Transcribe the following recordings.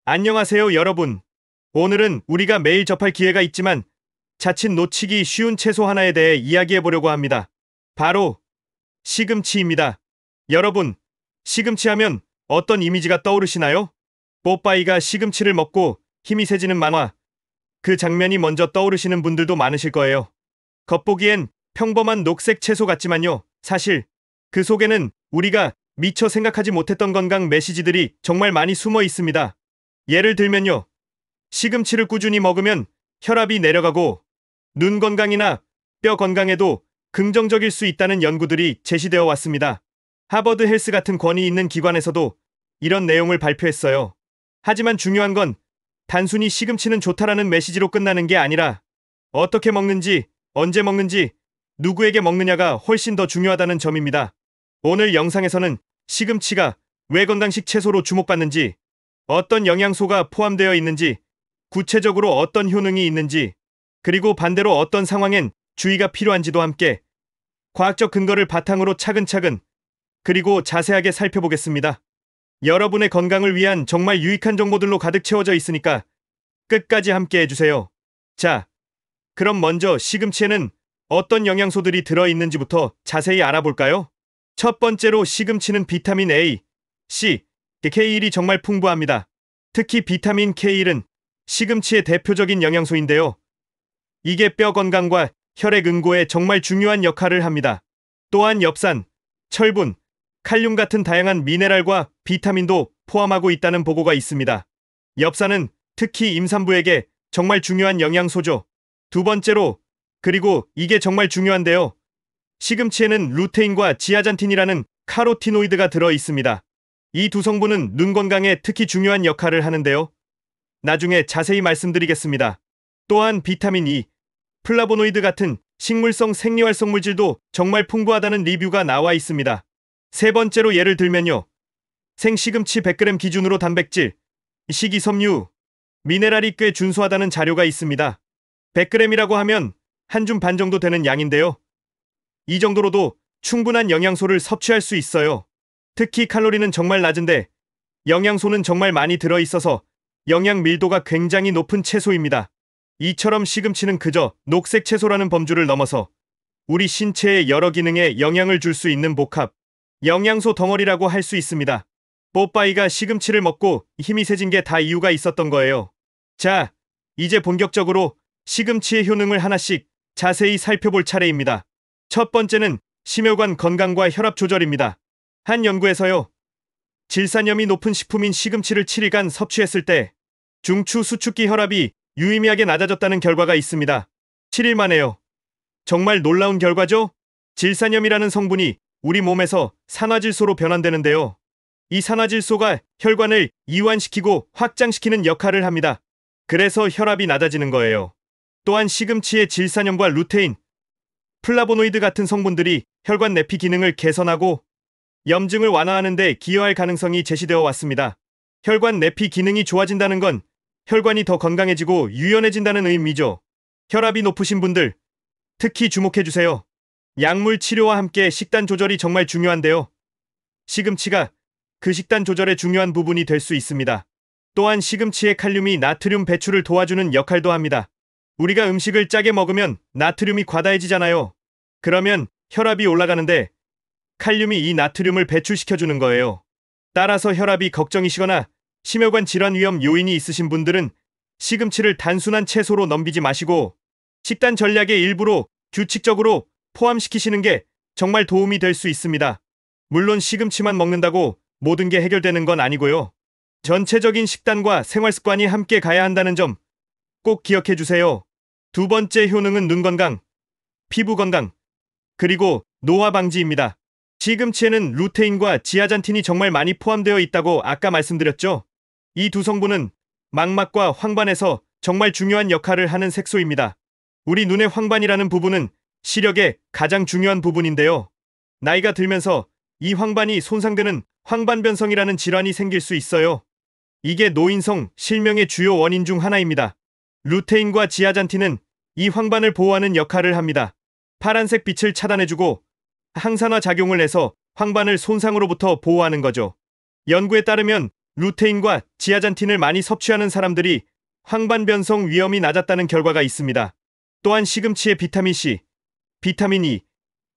안녕하세요, 여러분. 오늘은 우리가 매일 접할 기회가 있지만 자칫 놓치기 쉬운 채소 하나에 대해 이야기해 보려고 합니다. 바로 시금치입니다. 여러분, 시금치 하면 어떤 이미지가 떠오르시나요? 뽀빠이가 시금치를 먹고 힘이 세지는 만화, 그 장면이 먼저 떠오르시는 분들도 많으실 거예요. 겉보기엔 평범한 녹색 채소 같지만요. 사실 그 속에는 우리가 미처 생각하지 못했던 건강 메시지들이 정말 많이 숨어 있습니다. 예를 들면요. 시금치를 꾸준히 먹으면 혈압이 내려가고 눈 건강이나 뼈 건강에도 긍정적일 수 있다는 연구들이 제시되어 왔습니다. 하버드 헬스 같은 권위 있는 기관에서도 이런 내용을 발표했어요. 하지만 중요한 건 단순히 시금치는 좋다라는 메시지로 끝나는 게 아니라 어떻게 먹는지, 언제 먹는지, 누구에게 먹느냐가 훨씬 더 중요하다는 점입니다. 오늘 영상에서는 시금치가 왜 건강식 채소로 주목받는지, 어떤 영양소가 포함되어 있는지, 구체적으로 어떤 효능이 있는지, 그리고 반대로 어떤 상황엔 주의가 필요한지도 함께 과학적 근거를 바탕으로 차근차근 그리고 자세하게 살펴보겠습니다. 여러분의 건강을 위한 정말 유익한 정보들로 가득 채워져 있으니까 끝까지 함께 해주세요. 자, 그럼 먼저 시금치에는 어떤 영양소들이 들어있는지부터 자세히 알아볼까요? 첫 번째로 시금치는 비타민 A, C, K1이 정말 풍부합니다. 특히 비타민 K1은 시금치의 대표적인 영양소인데요. 이게 뼈 건강과 혈액 응고에 정말 중요한 역할을 합니다. 또한 엽산, 철분, 칼륨 같은 다양한 미네랄과 비타민도 포함하고 있다는 보고가 있습니다. 엽산은 특히 임산부에게 정말 중요한 영양소죠. 두 번째로, 그리고 이게 정말 중요한데요. 시금치에는 루테인과 지아잔틴이라는 카로티노이드가 들어 있습니다. 이 두 성분은 눈 건강에 특히 중요한 역할을 하는데요. 나중에 자세히 말씀드리겠습니다. 또한 비타민 E, 플라보노이드 같은 식물성 생리활성 물질도 정말 풍부하다는 리뷰가 나와 있습니다. 세 번째로 예를 들면요. 생시금치 100g 기준으로 단백질, 식이섬유, 미네랄이 꽤 준수하다는 자료가 있습니다. 100g이라고 하면 한 줌 반 정도 되는 양인데요. 이 정도로도 충분한 영양소를 섭취할 수 있어요. 특히 칼로리는 정말 낮은데 영양소는 정말 많이 들어있어서 영양 밀도가 굉장히 높은 채소입니다. 이처럼 시금치는 그저 녹색 채소라는 범주를 넘어서 우리 신체의 여러 기능에 영향을 줄 수 있는 복합, 영양소 덩어리라고 할 수 있습니다. 뽀빠이가 시금치를 먹고 힘이 세진 게 다 이유가 있었던 거예요. 자, 이제 본격적으로 시금치의 효능을 하나씩 자세히 살펴볼 차례입니다. 첫 번째는 심혈관 건강과 혈압 조절입니다. 한 연구에서요. 질산염이 높은 식품인 시금치를 7일간 섭취했을 때 중추 수축기 혈압이 유의미하게 낮아졌다는 결과가 있습니다. 7일 만에요. 정말 놀라운 결과죠? 질산염이라는 성분이 우리 몸에서 산화질소로 변환되는데요. 이 산화질소가 혈관을 이완시키고 확장시키는 역할을 합니다. 그래서 혈압이 낮아지는 거예요. 또한 시금치의 질산염과 루테인, 플라보노이드 같은 성분들이 혈관 내피 기능을 개선하고 염증을 완화하는 데 기여할 가능성이 제시되어 왔습니다. 혈관 내피 기능이 좋아진다는 건 혈관이 더 건강해지고 유연해진다는 의미죠. 혈압이 높으신 분들, 특히 주목해주세요. 약물 치료와 함께 식단 조절이 정말 중요한데요. 시금치가 그 식단 조절의 중요한 부분이 될 수 있습니다. 또한 시금치의 칼륨이 나트륨 배출을 도와주는 역할도 합니다. 우리가 음식을 짜게 먹으면 나트륨이 과다해지잖아요. 그러면 혈압이 올라가는데 칼륨이 이 나트륨을 배출시켜주는 거예요. 따라서 혈압이 걱정이시거나 심혈관 질환 위험 요인이 있으신 분들은 시금치를 단순한 채소로 넘기지 마시고 식단 전략의 일부로 규칙적으로 포함시키시는 게 정말 도움이 될 수 있습니다. 물론 시금치만 먹는다고 모든 게 해결되는 건 아니고요. 전체적인 식단과 생활 습관이 함께 가야 한다는 점 꼭 기억해 주세요. 두 번째 효능은 눈 건강, 피부 건강, 그리고 노화 방지입니다. 시금치에는 루테인과 지아잔틴이 정말 많이 포함되어 있다고 아까 말씀드렸죠. 이 두 성분은 망막과 황반에서 정말 중요한 역할을 하는 색소입니다. 우리 눈의 황반이라는 부분은 시력의 가장 중요한 부분인데요. 나이가 들면서 이 황반이 손상되는 황반변성이라는 질환이 생길 수 있어요. 이게 노인성 실명의 주요 원인 중 하나입니다. 루테인과 지아잔틴은 이 황반을 보호하는 역할을 합니다. 파란색 빛을 차단해주고 항산화 작용을 해서 황반을 손상으로부터 보호하는 거죠. 연구에 따르면 루테인과 지아잔틴을 많이 섭취하는 사람들이 황반변성 위험이 낮았다는 결과가 있습니다. 또한 시금치의 비타민 C, 비타민 E,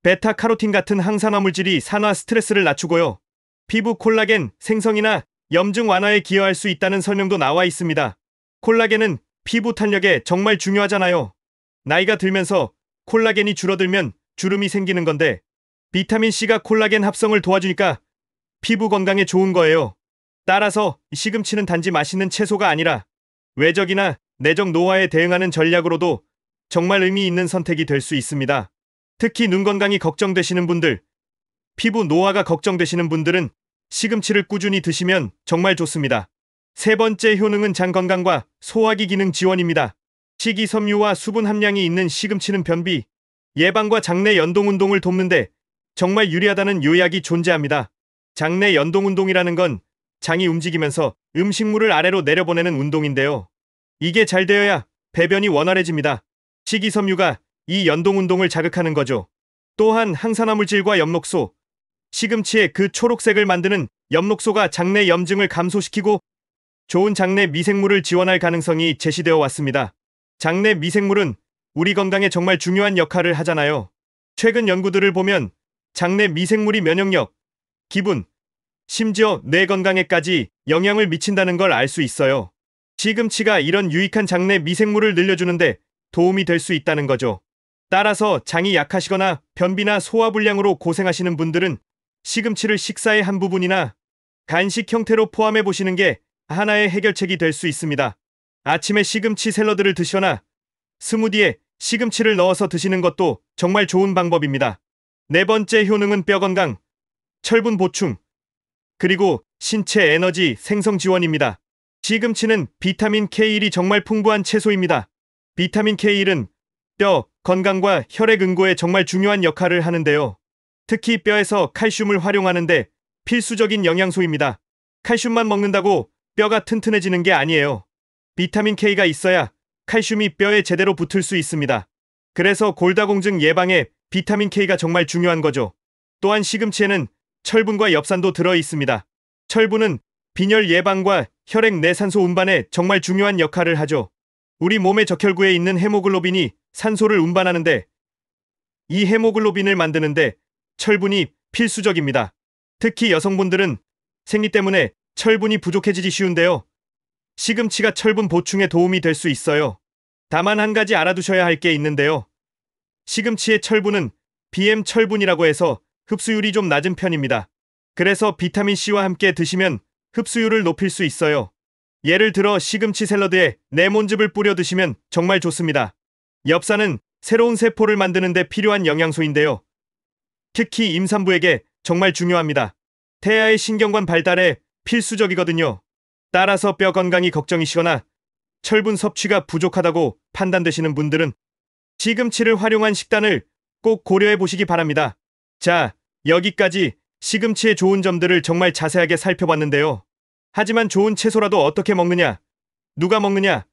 베타카로틴 같은 항산화 물질이 산화 스트레스를 낮추고요. 피부 콜라겐 생성이나 염증 완화에 기여할 수 있다는 설명도 나와 있습니다. 콜라겐은 피부 탄력에 정말 중요하잖아요. 나이가 들면서 콜라겐이 줄어들면 주름이 생기는 건데 비타민 C가 콜라겐 합성을 도와주니까 피부 건강에 좋은 거예요. 따라서 시금치는 단지 맛있는 채소가 아니라 외적이나 내적 노화에 대응하는 전략으로도 정말 의미 있는 선택이 될 수 있습니다. 특히 눈 건강이 걱정되시는 분들, 피부 노화가 걱정되시는 분들은 시금치를 꾸준히 드시면 정말 좋습니다. 세 번째 효능은 장 건강과 소화기 기능 지원입니다. 식이섬유와 수분 함량이 있는 시금치는 변비 예방과 장내 연동 운동을 돕는데 정말 유리하다는 요약이 존재합니다. 장내 연동 운동이라는 건 장이 움직이면서 음식물을 아래로 내려보내는 운동인데요. 이게 잘 되어야 배변이 원활해집니다. 식이섬유가 이 연동 운동을 자극하는 거죠. 또한 항산화 물질과 엽록소, 시금치의 그 초록색을 만드는 엽록소가 장내 염증을 감소시키고 좋은 장내 미생물을 지원할 가능성이 제시되어 왔습니다. 장내 미생물은 우리 건강에 정말 중요한 역할을 하잖아요. 최근 연구들을 보면 장내 미생물이 면역력, 기분, 심지어 뇌 건강에까지 영향을 미친다는 걸 알 수 있어요. 시금치가 이런 유익한 장내 미생물을 늘려주는데 도움이 될 수 있다는 거죠. 따라서 장이 약하시거나 변비나 소화불량으로 고생하시는 분들은 시금치를 식사의 한 부분이나 간식 형태로 포함해 보시는 게 하나의 해결책이 될 수 있습니다. 아침에 시금치 샐러드를 드시거나 스무디에 시금치를 넣어서 드시는 것도 정말 좋은 방법입니다. 네 번째 효능은 뼈 건강, 철분 보충, 그리고 신체 에너지 생성 지원입니다. 시금치는 비타민 K1이 정말 풍부한 채소입니다. 비타민 K1은 뼈 건강과 혈액 응고에 정말 중요한 역할을 하는데요. 특히 뼈에서 칼슘을 활용하는데 필수적인 영양소입니다. 칼슘만 먹는다고 뼈가 튼튼해지는 게 아니에요. 비타민 K가 있어야 칼슘이 뼈에 제대로 붙을 수 있습니다. 그래서 골다공증 예방에 비타민 K가 정말 중요한 거죠. 또한 시금치에는 철분과 엽산도 들어 있습니다. 철분은 빈혈 예방과 혈액 내산소 운반에 정말 중요한 역할을 하죠. 우리 몸의 적혈구에 있는 헤모글로빈이 산소를 운반하는데 이 헤모글로빈을 만드는데 철분이 필수적입니다. 특히 여성분들은 생리 때문에 철분이 부족해지기 쉬운데요. 시금치가 철분 보충에 도움이 될 수 있어요. 다만 한 가지 알아두셔야 할 게 있는데요. 시금치의 철분은 BM 철분이라고 해서 흡수율이 좀 낮은 편입니다. 그래서 비타민C와 함께 드시면 흡수율을 높일 수 있어요. 예를 들어 시금치 샐러드에 레몬즙을 뿌려 드시면 정말 좋습니다. 엽산은 새로운 세포를 만드는 데 필요한 영양소인데요. 특히 임산부에게 정말 중요합니다. 태아의 신경관 발달에 필수적이거든요. 따라서 뼈 건강이 걱정이시거나 철분 섭취가 부족하다고 판단되시는 분들은 시금치를 활용한 식단을 꼭 고려해 보시기 바랍니다. 자, 여기까지 시금치의 좋은 점들을 정말 자세하게 살펴봤는데요. 하지만 좋은 채소라도 어떻게 먹느냐, 누가 먹느냐,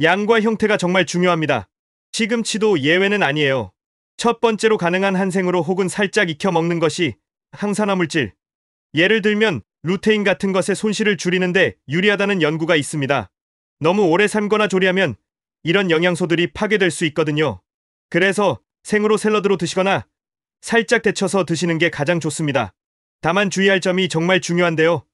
양과 형태가 정말 중요합니다. 시금치도 예외는 아니에요. 첫 번째로 가능한 한생으로 혹은 살짝 익혀 먹는 것이 항산화 물질, 예를 들면 루테인 같은 것의 손실을 줄이는데 유리하다는 연구가 있습니다. 너무 오래 삶거나 조리하면 이런 영양소들이 파괴될 수 있거든요. 그래서 생으로 샐러드로 드시거나 살짝 데쳐서 드시는 게 가장 좋습니다. 다만 주의할 점이 정말 중요한데요.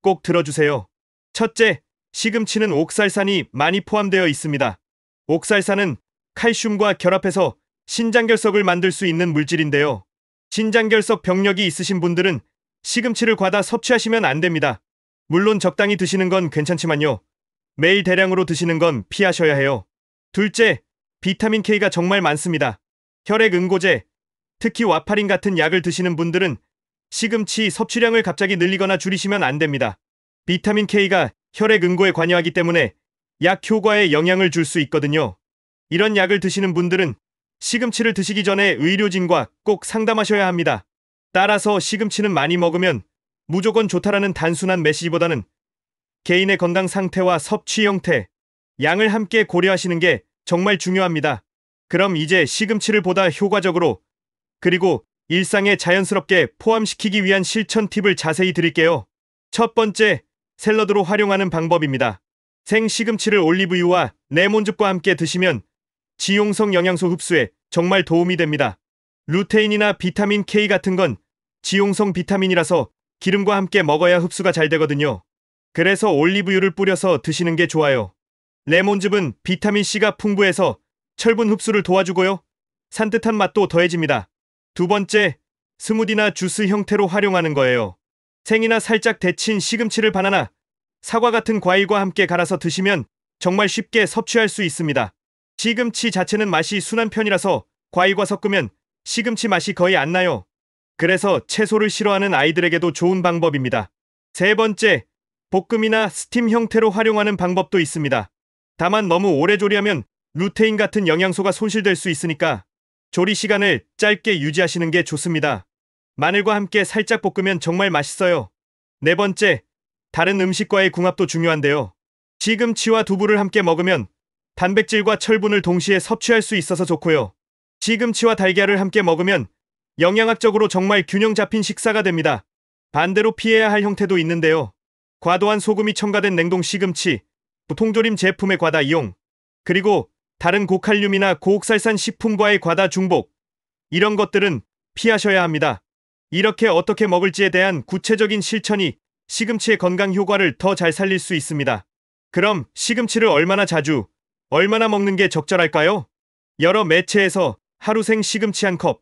꼭 들어주세요. 첫째, 시금치는 옥살산이 많이 포함되어 있습니다. 옥살산은 칼슘과 결합해서 신장결석을 만들 수 있는 물질인데요. 신장결석 병력이 있으신 분들은 시금치를 과다 섭취하시면 안 됩니다. 물론 적당히 드시는 건 괜찮지만요. 매일 대량으로 드시는 건 피하셔야 해요. 둘째, 비타민 K가 정말 많습니다. 혈액 응고제, 특히 와파린 같은 약을 드시는 분들은 시금치 섭취량을 갑자기 늘리거나 줄이시면 안 됩니다. 비타민 K가 혈액 응고에 관여하기 때문에 약 효과에 영향을 줄 수 있거든요. 이런 약을 드시는 분들은 시금치를 드시기 전에 의료진과 꼭 상담하셔야 합니다. 따라서 시금치는 많이 먹으면 무조건 좋다라는 단순한 메시지보다는 개인의 건강 상태와 섭취 형태, 양을 함께 고려하시는 게 정말 중요합니다. 그럼 이제 시금치를 보다 효과적으로 그리고 일상에 자연스럽게 포함시키기 위한 실천 팁을 자세히 드릴게요. 첫 번째, 샐러드로 활용하는 방법입니다. 생시금치를 올리브유와 레몬즙과 함께 드시면 지용성 영양소 흡수에 정말 도움이 됩니다. 루테인이나 비타민 K 같은 건 지용성 비타민이라서 기름과 함께 먹어야 흡수가 잘 되거든요. 그래서 올리브유를 뿌려서 드시는 게 좋아요. 레몬즙은 비타민C가 풍부해서 철분 흡수를 도와주고요. 산뜻한 맛도 더해집니다. 두 번째, 스무디나 주스 형태로 활용하는 거예요. 생이나 살짝 데친 시금치를 바나나, 사과 같은 과일과 함께 갈아서 드시면 정말 쉽게 섭취할 수 있습니다. 시금치 자체는 맛이 순한 편이라서 과일과 섞으면 시금치 맛이 거의 안 나요. 그래서 채소를 싫어하는 아이들에게도 좋은 방법입니다. 세 번째, 볶음이나 스팀 형태로 활용하는 방법도 있습니다. 다만 너무 오래 조리하면 루테인 같은 영양소가 손실될 수 있으니까 조리 시간을 짧게 유지하시는 게 좋습니다. 마늘과 함께 살짝 볶으면 정말 맛있어요. 네 번째, 다른 음식과의 궁합도 중요한데요. 시금치와 두부를 함께 먹으면 단백질과 철분을 동시에 섭취할 수 있어서 좋고요. 시금치와 달걀을 함께 먹으면 영양학적으로 정말 균형 잡힌 식사가 됩니다. 반대로 피해야 할 형태도 있는데요. 과도한 소금이 첨가된 냉동 시금치, 통조림 제품의 과다 이용, 그리고 다른 고칼륨이나 고옥살산 식품과의 과다 중복, 이런 것들은 피하셔야 합니다. 이렇게 어떻게 먹을지에 대한 구체적인 실천이 시금치의 건강 효과를 더 잘 살릴 수 있습니다. 그럼 시금치를 얼마나 자주, 얼마나 먹는 게 적절할까요? 여러 매체에서 하루 생 시금치 한 컵,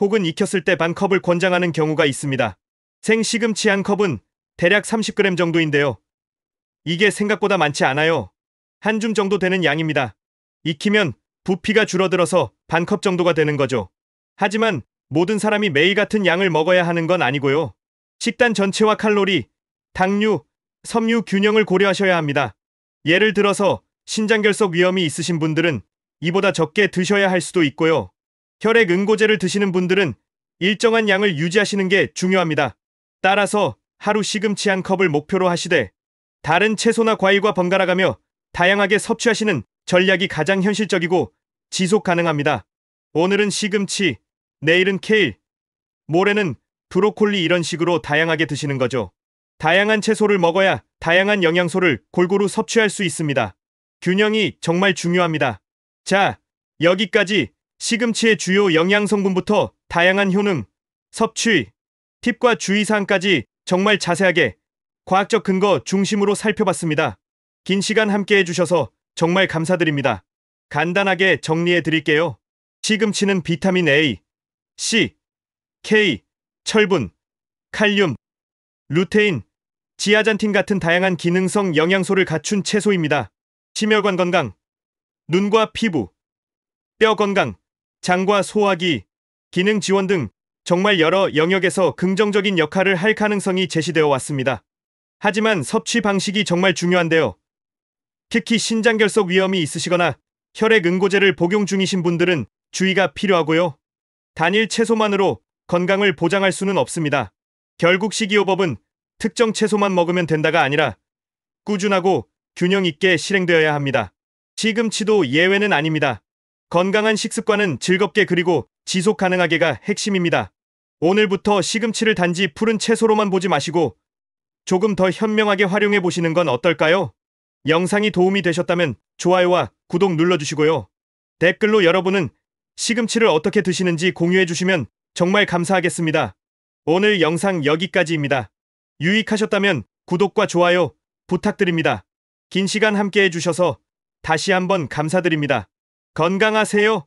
혹은 익혔을 때 반 컵을 권장하는 경우가 있습니다. 생 시금치 한 컵은 대략 30g 정도인데요. 이게 생각보다 많지 않아요. 한 줌 정도 되는 양입니다. 익히면 부피가 줄어들어서 반 컵 정도가 되는 거죠. 하지만 모든 사람이 매일 같은 양을 먹어야 하는 건 아니고요. 식단 전체와 칼로리, 당류, 섬유 균형을 고려하셔야 합니다. 예를 들어서 신장결석 위험이 있으신 분들은 이보다 적게 드셔야 할 수도 있고요. 혈액 응고제를 드시는 분들은 일정한 양을 유지하시는 게 중요합니다. 따라서 하루 시금치 한 컵을 목표로 하시되 다른 채소나 과일과 번갈아가며 다양하게 섭취하시는 전략이 가장 현실적이고 지속 가능합니다. 오늘은 시금치, 내일은 케일, 모레는 브로콜리 이런 식으로 다양하게 드시는 거죠. 다양한 채소를 먹어야 다양한 영양소를 골고루 섭취할 수 있습니다. 균형이 정말 중요합니다. 자, 여기까지 시금치의 주요 영양 성분부터 다양한 효능, 섭취, 팁과 주의사항까지 정말 자세하게 과학적 근거 중심으로 살펴봤습니다. 긴 시간 함께 해주셔서 정말 감사드립니다. 간단하게 정리해 드릴게요. 시금치는 비타민 A, C, K, 철분, 칼륨, 루테인, 지아잔틴 같은 다양한 기능성 영양소를 갖춘 채소입니다. 심혈관 건강, 눈과 피부, 뼈 건강, 장과 소화기, 기능 지원 등 정말 여러 영역에서 긍정적인 역할을 할 가능성이 제시되어 왔습니다. 하지만 섭취 방식이 정말 중요한데요. 특히 신장결석 위험이 있으시거나 혈액 응고제를 복용 중이신 분들은 주의가 필요하고요. 단일 채소만으로 건강을 보장할 수는 없습니다. 결국 식이요법은 특정 채소만 먹으면 된다가 아니라 꾸준하고 균형 있게 실행되어야 합니다. 시금치도 예외는 아닙니다. 건강한 식습관은 즐겁게 그리고 지속 가능하게가 핵심입니다. 오늘부터 시금치를 단지 푸른 채소로만 보지 마시고 조금 더 현명하게 활용해 보시는 건 어떨까요? 영상이 도움이 되셨다면 좋아요와 구독 눌러주시고요. 댓글로 여러분은 시금치를 어떻게 드시는지 공유해 주시면 정말 감사하겠습니다. 오늘 영상 여기까지입니다. 유익하셨다면 구독과 좋아요 부탁드립니다. 긴 시간 함께 해주셔서 다시 한번 감사드립니다. 건강하세요.